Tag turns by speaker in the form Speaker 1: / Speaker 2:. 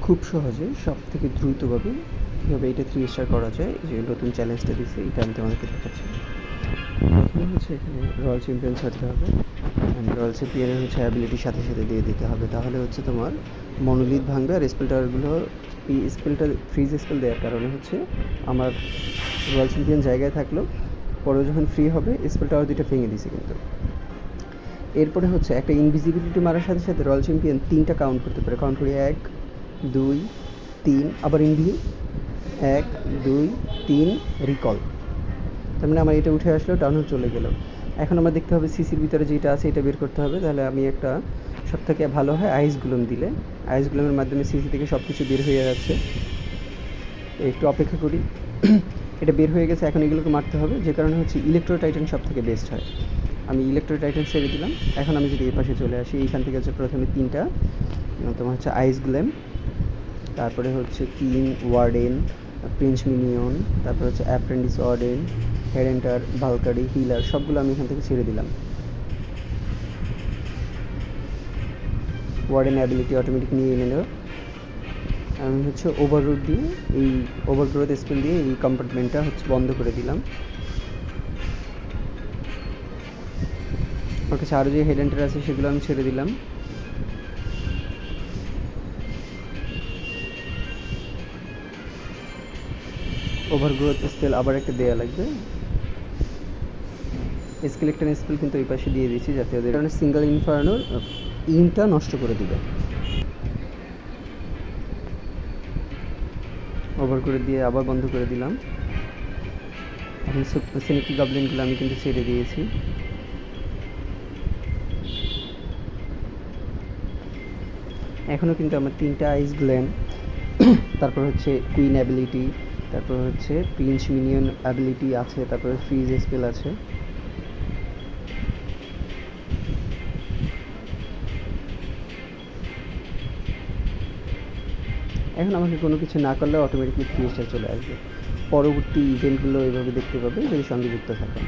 Speaker 1: খুব সহজে সবথেকে দ্রুতভাবে কীভাবে এটা 3 স্টার করা যায়, যে নতুন চ্যালেঞ্জটা দিচ্ছে এটা আমি তোমাদেরকে দেখাচ্ছি। প্রথমে হচ্ছে এখানে রয়্যাল চ্যাম্পিয়ন ছাড়তে হবে, অ্যান্ড রয়্যাল চ্যাম্পিয়নের হচ্ছে অ্যাবিলিটির সাথে সাথে দিয়ে দিতে হবে। তাহলে হচ্ছে তোমার মনোলিথ ভাঙবে। আর স্পেল টাওয়ারগুলো, এই স্পেলটা ফ্রিজ স্পেল দেওয়ার কারণে হচ্ছে আমার রয়্যাল চ্যাম্পিয়ন জায়গায় থাকলেও পরে যখন ফ্রি হবে স্পেল টাওয়ার দুটো ভেঙে দিছে কিন্তু। এরপরে হচ্ছে একটা ইনভিজিবিলিটি মারার সাথে সাথে রয়্যাল চ্যাম্পিয়ন 3টা কাউন্ট করতে পারে। কাউন্ট করি 1 2 3, আবার ইনভি 1 2 3 রিকল। তার মানে আমার এটা উঠে আসলো, ডাউন চলে গেল। এখন আমার দেখতে হবে সিসির ভিতরে যেটা আছে এটা বের করতে হবে। তাহলে আমি একটা সবথেকে ভালো হয় আইস গ্লুম দিলে, আইস গ্লুমের মাধ্যমে সিসি থেকে সব কিছু বের হয়ে যাচ্ছে। একটু অপেক্ষা করি। এটা বের হয়ে গেছে, এখন এগুলোকে মারতে হবে, যে কারণে হচ্ছে ইলেকট্রো টাইটান সব থেকে বেস্ট হয়। আমি ইলেকট্রো টাইটান ছেড়ে দিলাম। এখন আমি যদি এই পাশে চলে আসি, এইখান থেকে হচ্ছে প্রথমে 3টা তোমার হচ্ছে আইস গ্ল্যাম, তারপরে হচ্ছে কিং ওয়ার্ডেন, প্রিন্স মিনিয়ন, তারপরে হচ্ছে অ্যাপ্রেন্টিস ওয়ার্ডেন, হেডেন্টার, ভালকারি, হিলার, সবগুলো আমি এখান থেকে ছেড়ে দিলাম। ওয়ার্ডেন অ্যাবিলিটি অটোমেটিক নিয়ে নিল। আমি হচ্ছে ওভাররুট দিয়ে, এই ওভারগ্রোথ স্পেল দিয়ে এই কম্পার্টমেন্টটা হচ্ছে বন্ধ করে দিলাম। আমার কাছে আরও যে হেডেন্টার আছে সেগুলো আমি ছেড়ে দিলাম। ওভারগ্রোথ স্পেল আবার একটা দেওয়া লাগবে। স্কেলেক্টন স্পেল কিন্তু এই পাশে দিয়ে দিয়েছি, যাতে ওদের কারণে সিঙ্গেল ইনফার্নোর ইনটা নষ্ট করে দিবে। ওভার করে দিয়ে আবার বন্ধ করে দিলাম। এখন সিনিকি গবলিনগুলো আমি কিন্তু ছেড়ে দিয়েছি। এখনও কিন্তু আমার 3টা আইস গ্ল্যাম, তারপর হচ্ছে কুইন অ্যাবিলিটি, তারপর হচ্ছে প্রিন্স মিনিয়ন অ্যাবিলিটি আছে, তারপরে ফ্রিজ স্পেল আছে। এখন আমাকে কোনো কিছু না করলে অটোমেটিকলি 3 স্টার চলে আসবে। পরবর্তী ইভেন্টগুলো এভাবে দেখতে পাবে যদি সঙ্গে যুক্ত থাকেন।